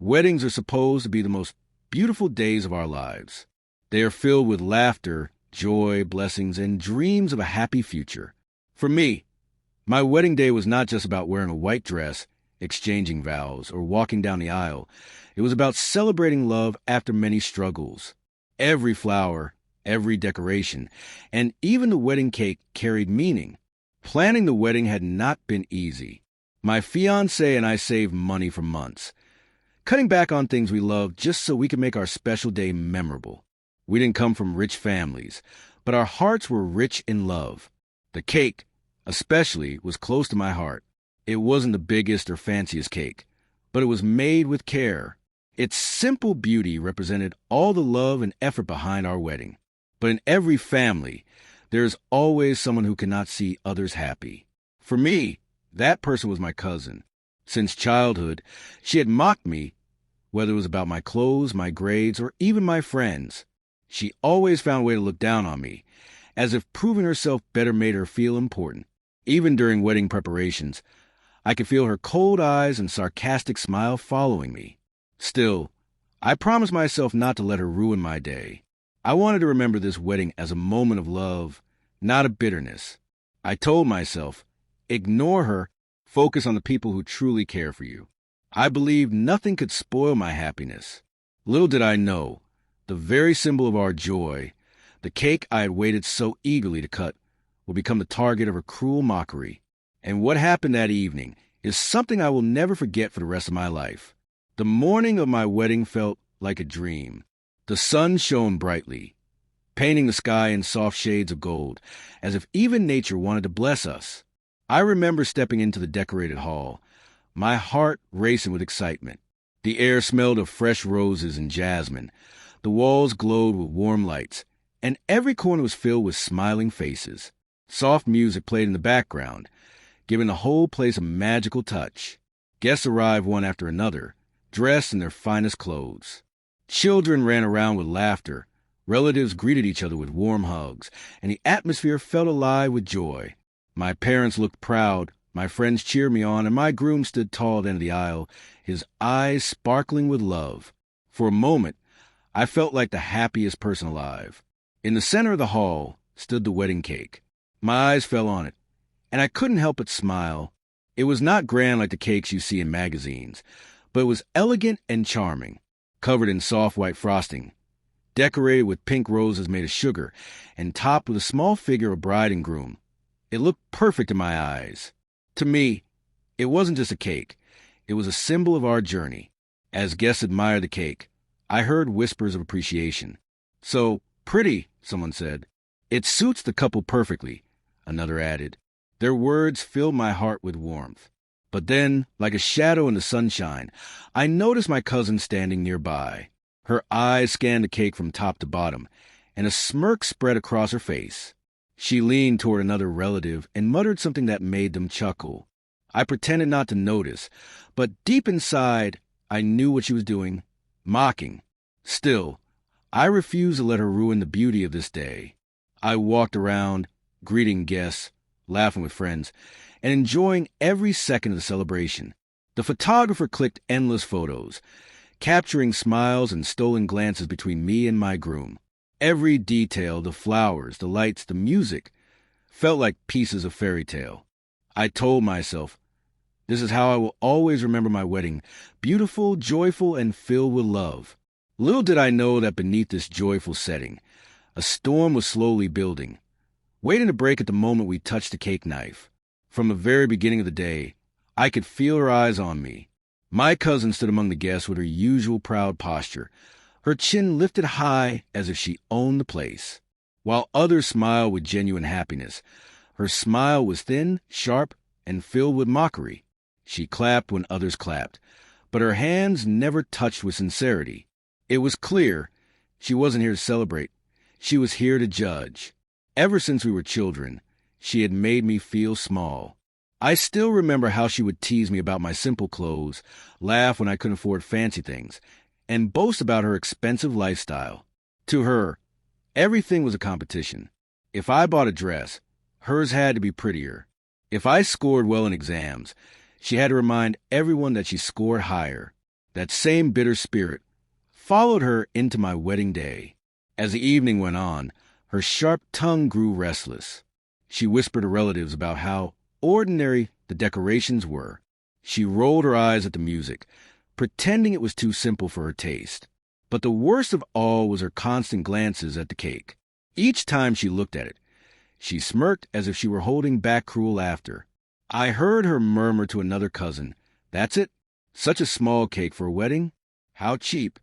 Weddings are supposed to be the most beautiful days of our lives. They are filled with laughter, joy, blessings, and dreams of a happy future. For me, my wedding day was not just about wearing a white dress, exchanging vows, or walking down the aisle. It was about celebrating love after many struggles. Every flower, every decoration, and even the wedding cake carried meaning. Planning the wedding had not been easy. My fiancé and I saved money for months, cutting back on things we loved just so we could make our special day memorable. We didn't come from rich families, but our hearts were rich in love. The cake, especially, was close to my heart. It wasn't the biggest or fanciest cake, but it was made with care. Its simple beauty represented all the love and effort behind our wedding. But in every family, there is always someone who cannot see others happy. For me, that person was my cousin. Since childhood, she had mocked me, whether it was about my clothes, my grades, or even my friends. She always found a way to look down on me, as if proving herself better made her feel important. Even during wedding preparations, I could feel her cold eyes and sarcastic smile following me. Still, I promised myself not to let her ruin my day. I wanted to remember this wedding as a moment of love, not of bitterness. I told myself, ignore her, focus on the people who truly care for you. I believed nothing could spoil my happiness. Little did I know, the very symbol of our joy, the cake I had waited so eagerly to cut, would become the target of her cruel mockery. And what happened that evening is something I will never forget for the rest of my life. The morning of my wedding felt like a dream. The sun shone brightly, painting the sky in soft shades of gold, as if even nature wanted to bless us. I remember stepping into the decorated hall, my heart racing with excitement. The air smelled of fresh roses and jasmine. The walls glowed with warm lights, and every corner was filled with smiling faces. Soft music played in the background, giving the whole place a magical touch. Guests arrived one after another, dressed in their finest clothes. Children ran around with laughter. Relatives greeted each other with warm hugs, and the atmosphere felt alive with joy. My parents looked proud, my friends cheered me on, and my groom stood tall at the end of the aisle, his eyes sparkling with love. For a moment, I felt like the happiest person alive. In the center of the hall stood the wedding cake. My eyes fell on it, and I couldn't help but smile. It was not grand like the cakes you see in magazines, but it was elegant and charming, covered in soft white frosting, decorated with pink roses made of sugar, and topped with a small figure of bride and groom. It looked perfect in my eyes. To me, it wasn't just a cake. It was a symbol of our journey. As guests admired the cake, I heard whispers of appreciation. "So pretty," someone said. "It suits the couple perfectly," another added. Their words filled my heart with warmth. But then, like a shadow in the sunshine, I noticed my cousin standing nearby. Her eyes scanned the cake from top to bottom, and a smirk spread across her face. She leaned toward another relative and muttered something that made them chuckle. I pretended not to notice, but deep inside, I knew what she was doing, mocking. Still, I refused to let her ruin the beauty of this day. I walked around, greeting guests, laughing with friends, and enjoying every second of the celebration. The photographer clicked endless photos, capturing smiles and stolen glances between me and my groom. Every detail, the flowers, the lights, the music, felt like pieces of fairy tale. I told myself, this is how I will always remember my wedding, beautiful, joyful, and filled with love. Little did I know that beneath this joyful setting, a storm was slowly building, waiting to break at the moment we touched the cake knife. From the very beginning of the day, I could feel her eyes on me. My cousin stood among the guests with her usual proud posture, her chin lifted high as if she owned the place. While others smiled with genuine happiness, her smile was thin, sharp, and filled with mockery. She clapped when others clapped, but her hands never touched with sincerity. It was clear she wasn't here to celebrate. She was here to judge. Ever since we were children, she had made me feel small. I still remember how she would tease me about my simple clothes, laugh when I couldn't afford fancy things, and boast about her expensive lifestyle. To her, everything was a competition. If I bought a dress, hers had to be prettier. If I scored well in exams, she had to remind everyone that she scored higher. That same bitter spirit followed her into my wedding day. As the evening went on, her sharp tongue grew restless. She whispered to relatives about how ordinary the decorations were. She rolled her eyes at the music, pretending it was too simple for her taste. But the worst of all was her constant glances at the cake. Each time she looked at it, she smirked as if she were holding back cruel laughter. I heard her murmur to another cousin, "That's it? Such a small cake for a wedding? How cheap."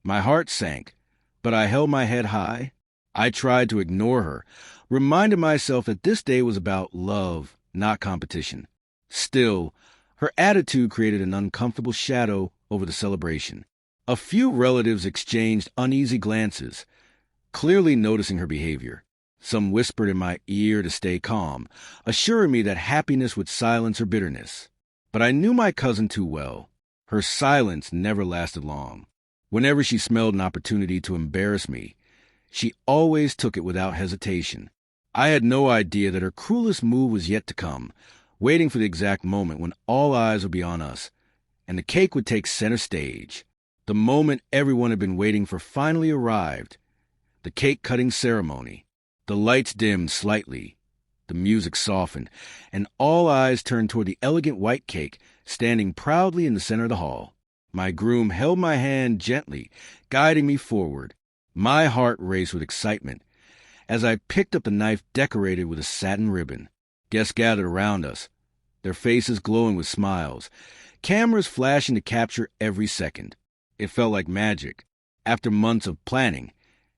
My heart sank, but I held my head high. I tried to ignore her, reminding myself that this day was about love, not competition. Still, her attitude created an uncomfortable shadow over the celebration. A few relatives exchanged uneasy glances, clearly noticing her behavior. Some whispered in my ear to stay calm, assuring me that happiness would silence her bitterness. But I knew my cousin too well. Her silence never lasted long. Whenever she smelled an opportunity to embarrass me, she always took it without hesitation. I had no idea that her cruelest move was yet to come, waiting for the exact moment when all eyes would be on us, and the cake would take center stage. The moment everyone had been waiting for finally arrived. The cake-cutting ceremony. The lights dimmed slightly. The music softened, and all eyes turned toward the elegant white cake standing proudly in the center of the hall. My groom held my hand gently, guiding me forward. My heart raced with excitement as I picked up the knife decorated with a satin ribbon. Guests gathered around us, their faces glowing with smiles, cameras flashing to capture every second. It felt like magic. After months of planning,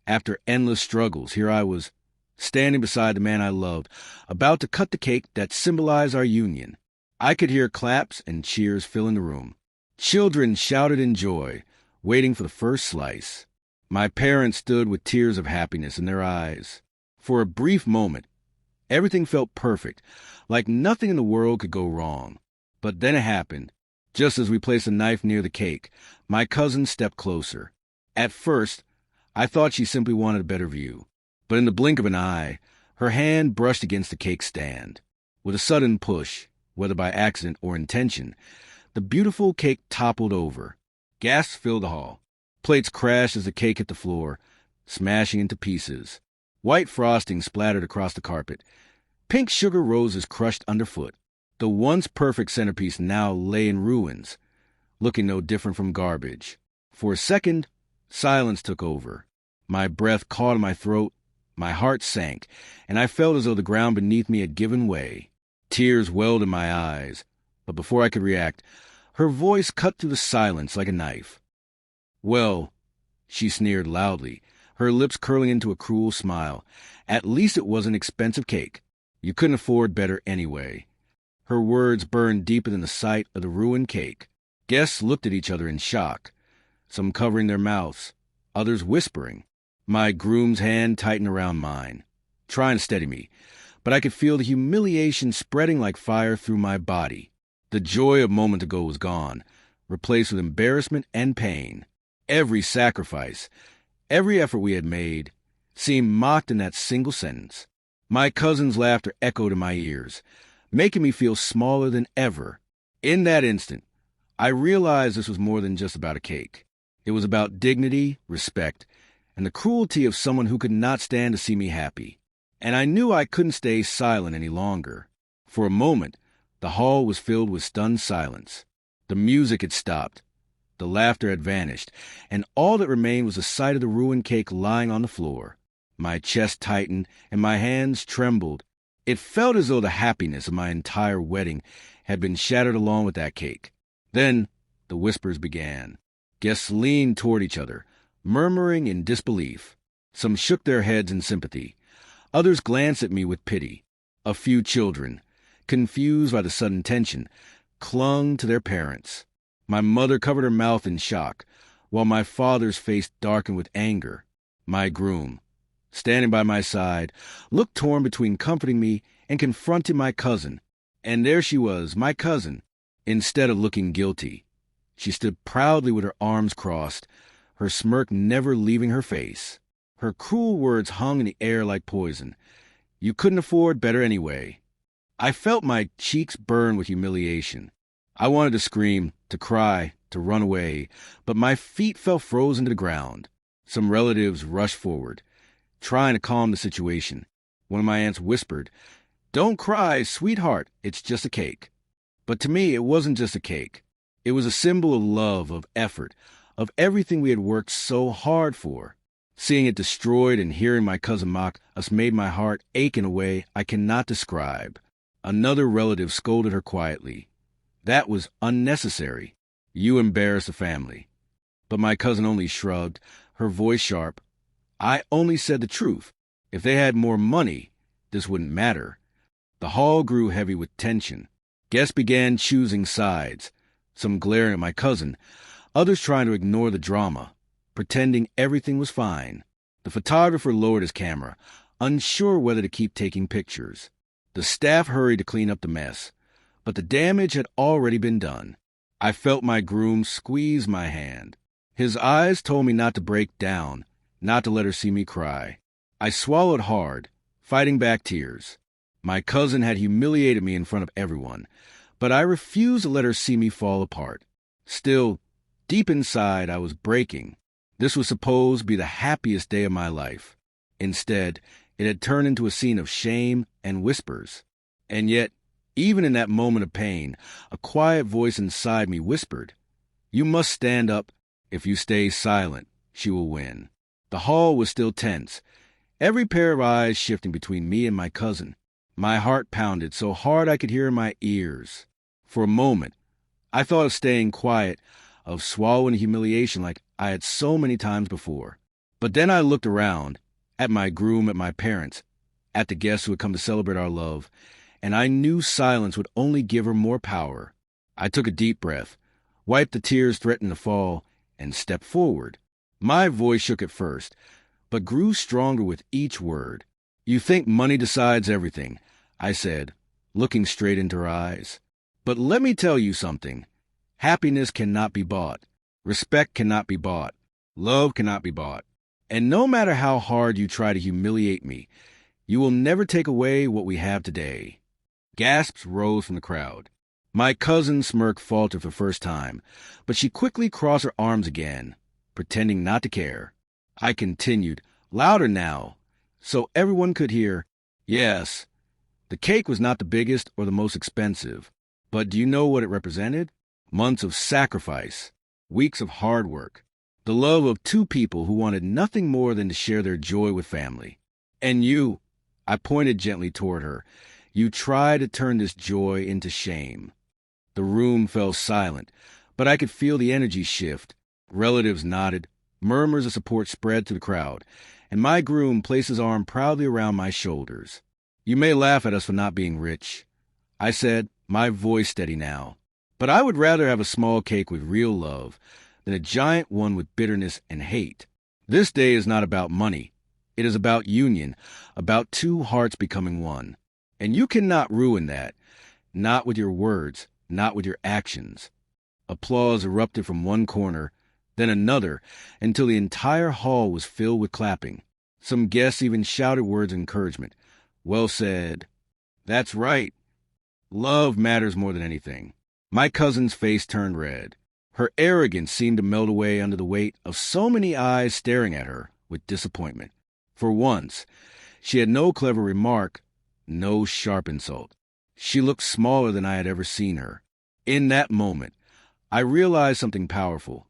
after endless struggles, here I was, standing beside the man I loved, about to cut the cake that symbolized our union. I could hear claps and cheers filling the room. Children shouted in joy, waiting for the first slice. My parents stood with tears of happiness in their eyes. For a brief moment, everything felt perfect, like nothing in the world could go wrong. But then it happened. Just as we placed a knife near the cake, my cousin stepped closer. At first, I thought she simply wanted a better view. But in the blink of an eye, her hand brushed against the cake stand. With a sudden push, whether by accident or intention, the beautiful cake toppled over. Gasps filled the hall. Plates crashed as the cake hit the floor, smashing into pieces. White frosting splattered across the carpet. Pink sugar roses crushed underfoot. The once perfect centerpiece now lay in ruins, looking no different from garbage. For a second, silence took over. My breath caught in my throat, my heart sank, and I felt as though the ground beneath me had given way. Tears welled in my eyes, but before I could react, her voice cut through the silence like a knife. "Well," she sneered loudly, her lips curling into a cruel smile, "at least it was an expensive cake. You couldn't afford better anyway." Her words burned deeper than the sight of the ruined cake. Guests looked at each other in shock, some covering their mouths, others whispering. My groom's hand tightened around mine, trying to steady me, but I could feel the humiliation spreading like fire through my body. The joy of a moment ago was gone, replaced with embarrassment and pain. Every sacrifice, every effort we had made, seemed mocked in that single sentence. My cousin's laughter echoed in my ears, making me feel smaller than ever. In that instant, I realized this was more than just about a cake. It was about dignity, respect, and the cruelty of someone who could not stand to see me happy. And I knew I couldn't stay silent any longer. For a moment, the hall was filled with stunned silence. The music had stopped. The laughter had vanished, and all that remained was the sight of the ruined cake lying on the floor. My chest tightened, and my hands trembled. It felt as though the happiness of my entire wedding had been shattered along with that cake. Then the whispers began. Guests leaned toward each other, murmuring in disbelief. Some shook their heads in sympathy. Others glanced at me with pity. A few children, confused by the sudden tension, clung to their parents. My mother covered her mouth in shock, while my father's face darkened with anger. My groom, standing by my side, looked torn between comforting me and confronting my cousin. And there she was, my cousin. Instead of looking guilty, she stood proudly with her arms crossed, her smirk never leaving her face. Her cruel words hung in the air like poison. "You couldn't afford better anyway." I felt my cheeks burn with humiliation. I wanted to scream, to cry, to run away, but my feet felt frozen to the ground. Some relatives rushed forward, trying to calm the situation. One of my aunts whispered, "Don't cry, sweetheart, it's just a cake." But to me, it wasn't just a cake. It was a symbol of love, of effort, of everything we had worked so hard for. Seeing it destroyed and hearing my cousin mock us made my heart ache in a way I cannot describe. Another relative scolded her quietly. That was unnecessary. You embarrassed the family. But my cousin only shrugged, her voice sharp. I only said the truth. If they had more money, this wouldn't matter. The hall grew heavy with tension. Guests began choosing sides, some glaring at my cousin, others trying to ignore the drama, pretending everything was fine. The photographer lowered his camera, unsure whether to keep taking pictures. The staff hurried to clean up the mess, but the damage had already been done. I felt my groom squeeze my hand. His eyes told me not to break down, not to let her see me cry. I swallowed hard, fighting back tears. My cousin had humiliated me in front of everyone, but I refused to let her see me fall apart. Still, deep inside, I was breaking. This was supposed to be the happiest day of my life. Instead, it had turned into a scene of shame and whispers. And yet, even in that moment of pain, a quiet voice inside me whispered, "You must stand up. If you stay silent, she will win." The hall was still tense, every pair of eyes shifting between me and my cousin. My heart pounded so hard I could hear in my ears. For a moment, I thought of staying quiet, of swallowing humiliation like I had so many times before. But then I looked around, at my groom, at my parents, at the guests who had come to celebrate our love, and I knew silence would only give her more power. I took a deep breath, wiped the tears threatening to fall, and stepped forward. My voice shook at first, but grew stronger with each word. "You think money decides everything," I said, looking straight into her eyes. "But let me tell you something. Happiness cannot be bought. Respect cannot be bought. Love cannot be bought. And no matter how hard you try to humiliate me, you will never take away what we have today." Gasps rose from the crowd. My cousin's smirk faltered for the first time, but she quickly crossed her arms again, pretending not to care. I continued, louder now, so everyone could hear. "Yes, the cake was not the biggest or the most expensive, but do you know what it represented? Months of sacrifice, weeks of hard work, the love of two people who wanted nothing more than to share their joy with family. And you," I pointed gently toward her, "you tried to turn this joy into shame." The room fell silent, but I could feel the energy shift. Relatives nodded, murmurs of support spread through the crowd, and my groom placed his arm proudly around my shoulders. "You may laugh at us for not being rich," I said, my voice steady now, "but I would rather have a small cake with real love than a giant one with bitterness and hate. This day is not about money. It is about union, about two hearts becoming one. And you cannot ruin that, not with your words, not with your actions." Applause erupted from one corner, then another, until the entire hall was filled with clapping. Some guests even shouted words of encouragement. "Well said." "That's right. Love matters more than anything." My cousin's face turned red. Her arrogance seemed to melt away under the weight of so many eyes staring at her with disappointment. For once, she had no clever remark, no sharp insult. She looked smaller than I had ever seen her. In that moment, I realized something powerful.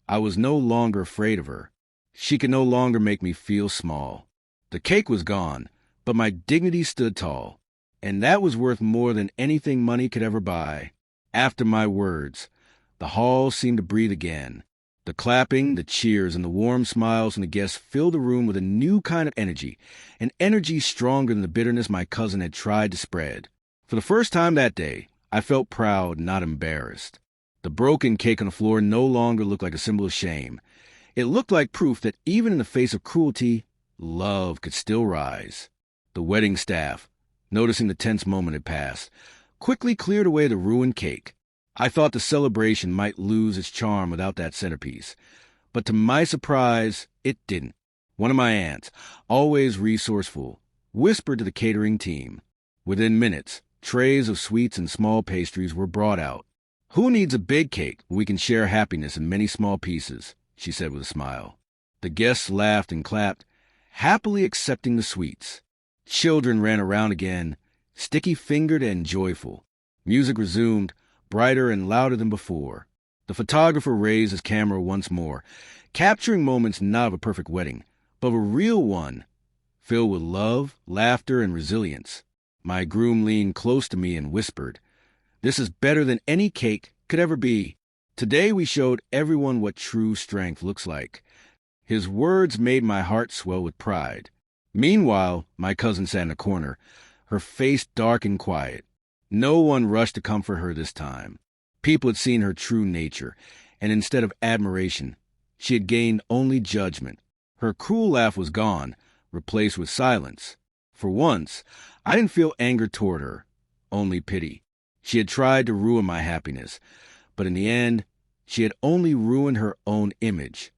I was no longer afraid of her. She could no longer make me feel small. The cake was gone, but my dignity stood tall, and that was worth more than anything money could ever buy. After my words, the hall seemed to breathe again. The clapping, the cheers, and the warm smiles from the guests filled the room with a new kind of energy, an energy stronger than the bitterness my cousin had tried to spread. For the first time that day, I felt proud, not embarrassed. The broken cake on the floor no longer looked like a symbol of shame. It looked like proof that even in the face of cruelty, love could still rise. The wedding staff, noticing the tense moment had passed, quickly cleared away the ruined cake. I thought the celebration might lose its charm without that centerpiece, but to my surprise, it didn't. One of my aunts, always resourceful, whispered to the catering team. Within minutes, trays of sweets and small pastries were brought out. Who needs a big cake when we can share happiness in many small pieces? She said with a smile. The guests laughed and clapped, happily accepting the sweets. Children ran around again, sticky-fingered and joyful. Music resumed, brighter and louder than before. The photographer raised his camera once more, capturing moments not of a perfect wedding, but of a real one, filled with love, laughter, and resilience. My groom leaned close to me and whispered, "This is better than any cake could ever be." Today we showed everyone what true strength looks like. His words made my heart swell with pride. Meanwhile, my cousin sat in a corner, her face dark and quiet. No one rushed to comfort her this time. People had seen her true nature, and instead of admiration, she had gained only judgment. Her cruel laugh was gone, replaced with silence. For once, I didn't feel anger toward her, only pity. She had tried to ruin my happiness, but in the end, she had only ruined her own image.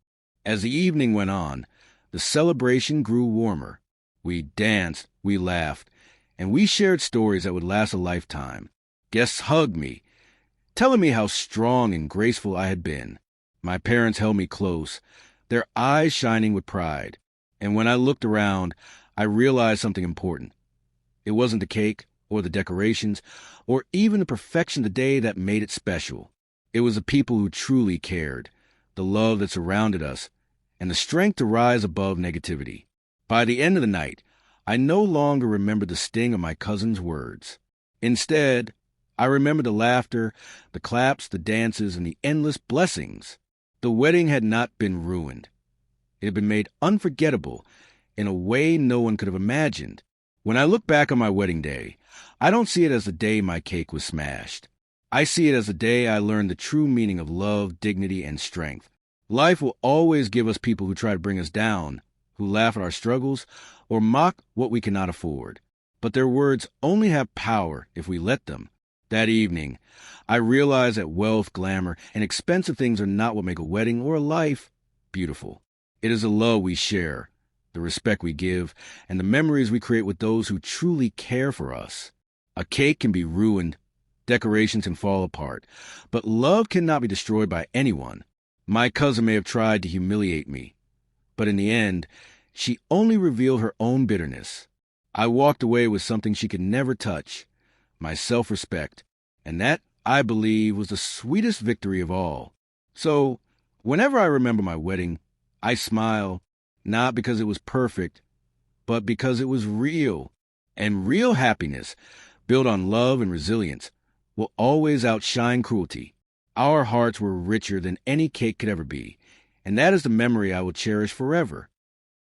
As the evening went on, the celebration grew warmer. We danced, we laughed, and we shared stories that would last a lifetime. Guests hugged me, telling me how strong and graceful I had been. My parents held me close, their eyes shining with pride. And when I looked around, I realized something important. It wasn't the cake, or the decorations, or even the perfection of the day that made it special. It was the people who truly cared, the love that surrounded us, and the strength to rise above negativity. By the end of the night, I no longer remembered the sting of my cousin's words. Instead, I remembered the laughter, the claps, the dances, and the endless blessings. The wedding had not been ruined. It had been made unforgettable in a way no one could have imagined. When I look back on my wedding day, I don't see it as the day my cake was smashed. I see it as the day I learned the true meaning of love, dignity, and strength. Life will always give us people who try to bring us down, who laugh at our struggles, or mock what we cannot afford. But their words only have power if we let them. That evening, I realized that wealth, glamour, and expensive things are not what make a wedding or a life beautiful. It is the love we share, the respect we give, and the memories we create with those who truly care for us. A cake can be ruined, decorations can fall apart, but love cannot be destroyed by anyone. My cousin may have tried to humiliate me, but in the end, she only revealed her own bitterness. I walked away with something she could never touch, my self-respect, and that, I believe, was the sweetest victory of all. So, whenever I remember my wedding, I smile, not because it was perfect, but because it was real. And real happiness, built on love and resilience, will always outshine cruelty. Our hearts were richer than any cake could ever be, and that is the memory I will cherish forever.